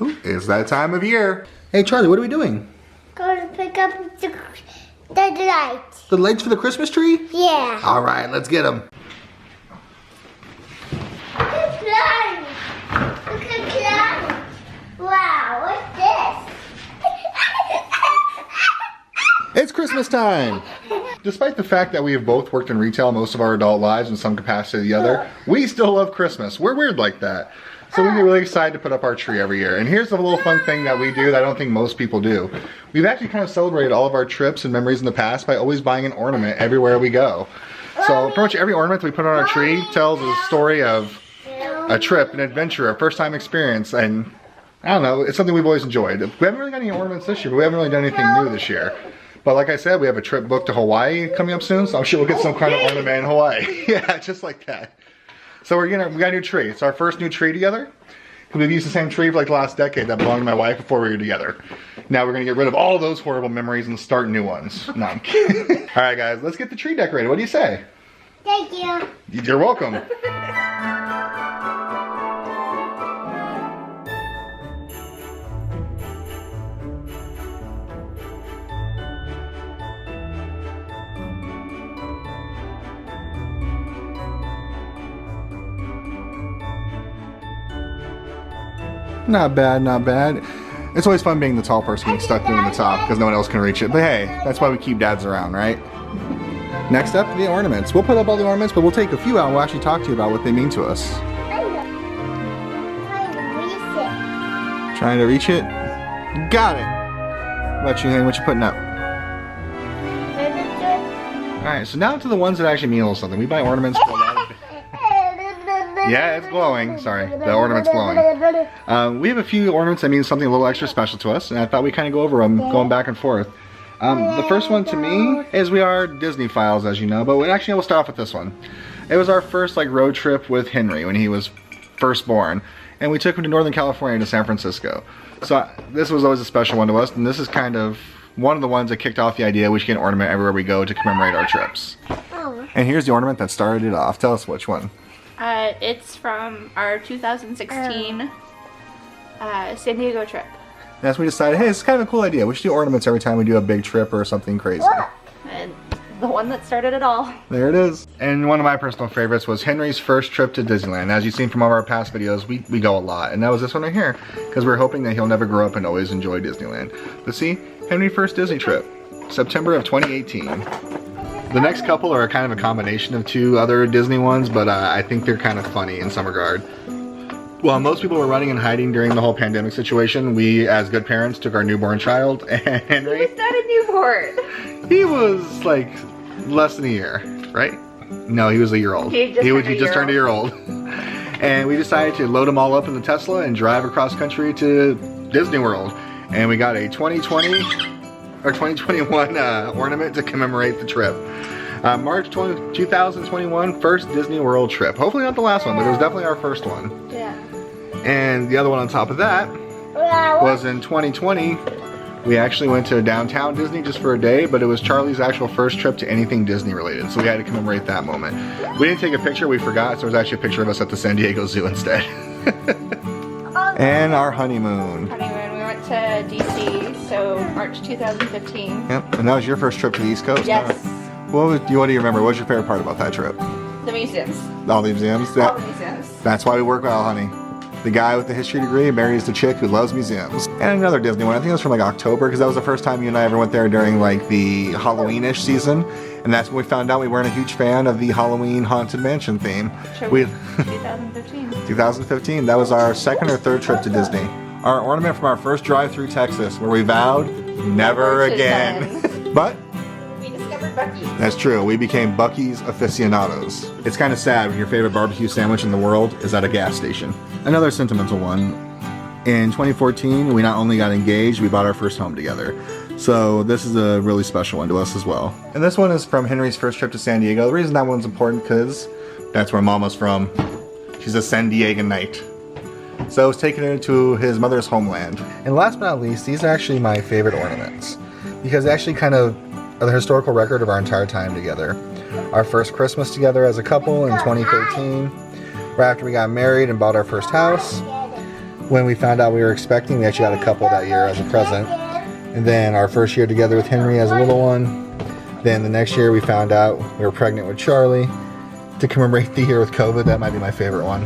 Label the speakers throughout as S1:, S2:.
S1: Ooh, it's that time of year. Hey Charlie, what are we doing?
S2: Go to pick up the lights.
S1: The lights for the Christmas tree?
S2: Yeah.
S1: All right, let's get them.
S2: Look at clouds. Look at clouds. Wow, what's this?
S1: It's Christmas time. Despite the fact that we have both worked in retail most of our adult lives in some capacity or the other, we still love Christmas. We're weird like that. So we get really excited to put up our tree every year. And here's a little fun thing that we do that I don't think most people do. We've actually kind of celebrated all of our trips and memories in the past by always buying an ornament everywhere we go. So pretty much every ornament that we put on our tree tells a story of a trip, an adventure, a first time experience, and I don't know, it's something we've always enjoyed. We haven't really got any ornaments this year, but we haven't really done anything new this year. But like I said, we have a trip booked to Hawaii coming up soon, so I'm sure we'll get some kind of ornament in Hawaii. Yeah, just like that. So we got a new tree. It's our first new tree together. We've used the same tree for like the last decade that belonged to my wife before we were together. Now we're gonna get rid of all those horrible memories and start new ones. No, I'm kidding. All right guys, let's get the tree decorated. What do you say?
S2: Thank you.
S1: You're welcome. Not bad, not bad. It's always fun being the tall person getting stuck doing the top because no one else can reach it. But hey, that's why we keep dads around, right? Next up, the ornaments. We'll put up all the ornaments, but we'll take a few out and we'll actually talk to you about what they mean to us. Trying to reach it? Got it! What about you, Hank? What you putting up? Alright, so now to the ones that actually mean a little something. We buy ornaments for a lot of... Yeah, it's glowing. Sorry, the ornament's glowing. We have a few ornaments that mean something a little extra special to us, and I thought we'd kind of go over them, going back and forth. The first one to me is we are Disney files, as you know, but we'll start off with this one. It was our first road trip with Henry when he was first born, and we took him to Northern California to San Francisco. So this was always a special one to us, and this is kind of one of the ones that kicked off the idea we should get an ornament everywhere we go to commemorate our trips. And here's the ornament that started it off. Tell us which one.
S3: It's from our 2016 San Diego trip.
S1: That's when we decided, hey, this is kind of a cool idea. We should do ornaments every time we do a big trip or something crazy.
S3: And the one that started it all.
S1: There it is. And one of my personal favorites was Henry's first trip to Disneyland. As you've seen from all of our past videos, we go a lot. And that was this one right here. Because we're hoping that he'll never grow up and always enjoy Disneyland. But see, Henry's first Disney trip, September of 2018. The next couple are kind of a combination of two other Disney ones, but I think they're kind of funny in some regard. While most people were running and hiding during the whole pandemic situation, we, as good parents, took our newborn child, and Henry...
S3: He was not a newborn.
S1: He was like less than a year, right? No, he was a year old. He just turned a year old. And we decided to load them all up in the Tesla and drive across country to Disney World. And we got a 2020... or 2021 ornament to commemorate the trip. March 2021, first Disney World trip. Hopefully not the last one, but it was definitely our first one.
S3: Yeah.
S1: And the other one on top of that was in 2020. We actually went to downtown Disney just for a day, but it was Charlie's actual first trip to anything Disney related, so we had to commemorate that moment. We didn't take a picture, we forgot, so there was actually a picture of us at the San Diego Zoo instead. And our honeymoon.
S3: We went to DC, so March 2015.
S1: Yep, and that was your first trip to the East Coast.
S3: Yes.
S1: Huh? What do you remember? What was your favorite part about that trip?
S3: The museums.
S1: All the museums?
S3: All the museums.
S1: That's why we work well, honey. The guy with the history degree marries the chick who loves museums. And another Disney one, I think it was from October, because that was the first time you and I ever went there during the Halloween-ish season. And that's when we found out we weren't a huge fan of the Halloween Haunted Mansion theme.
S3: Sure. 2015.
S1: 2015, that was our second or third trip to Disney. Our ornament from our first drive through Texas, where we vowed never again. But
S3: we discovered Buc-ee's.
S1: That's true, we became Buc-ee's aficionados. It's kind of sad when your favorite barbecue sandwich in the world is at a gas station. Another sentimental one. In 2014, we not only got engaged, we bought our first home together. So this is a really special one to us as well. And this one is from Henry's first trip to San Diego. The reason that one's important because that's where Mama's from. She's a San Dieganite. So I was taking her to his mother's homeland. And last but not least, these are actually my favorite ornaments. Because they actually kind of are the historical record of our entire time together. Our first Christmas together as a couple in 2013. Right after we got married and bought our first house. when we found out we were expecting. We actually got a couple that year as a present. And then our first year together with Henry as a little one. Then the next year we found out we were pregnant with Charlie. To commemorate the year with COVID, that might be my favorite one.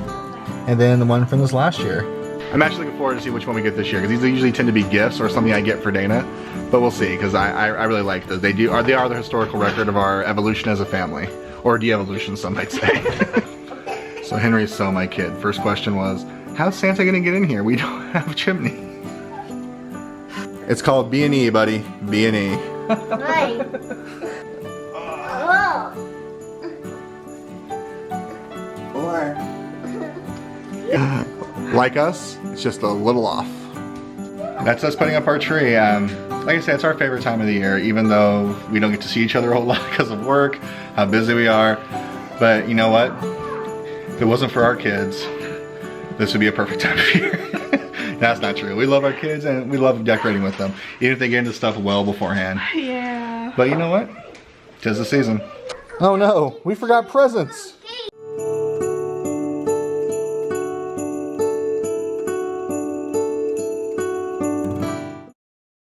S1: And then the one from this last year. I'm actually looking forward to see which one we get this year, because these usually tend to be gifts or something I get for Dana. But we'll see, because I really like those. They are the historical record of our evolution as a family. Or de-evolution, some might say. So Henry's so my kid. First question was, how's Santa gonna get in here? We don't have a chimney. It's called B&E, buddy. B&E.
S2: Right. Whoa.
S1: Like us, it's just a little off. That's us putting up our tree. Like I said, it's our favorite time of the year, even though we don't get to see each other a whole lot because of work, how busy we are. But you know what? If it wasn't for our kids, this would be a perfect time of year. That's not true. We love our kids and we love decorating with them, even if they get into stuff well beforehand.
S3: Yeah.
S1: But you know what? 'Tis the season. Oh no, we forgot presents.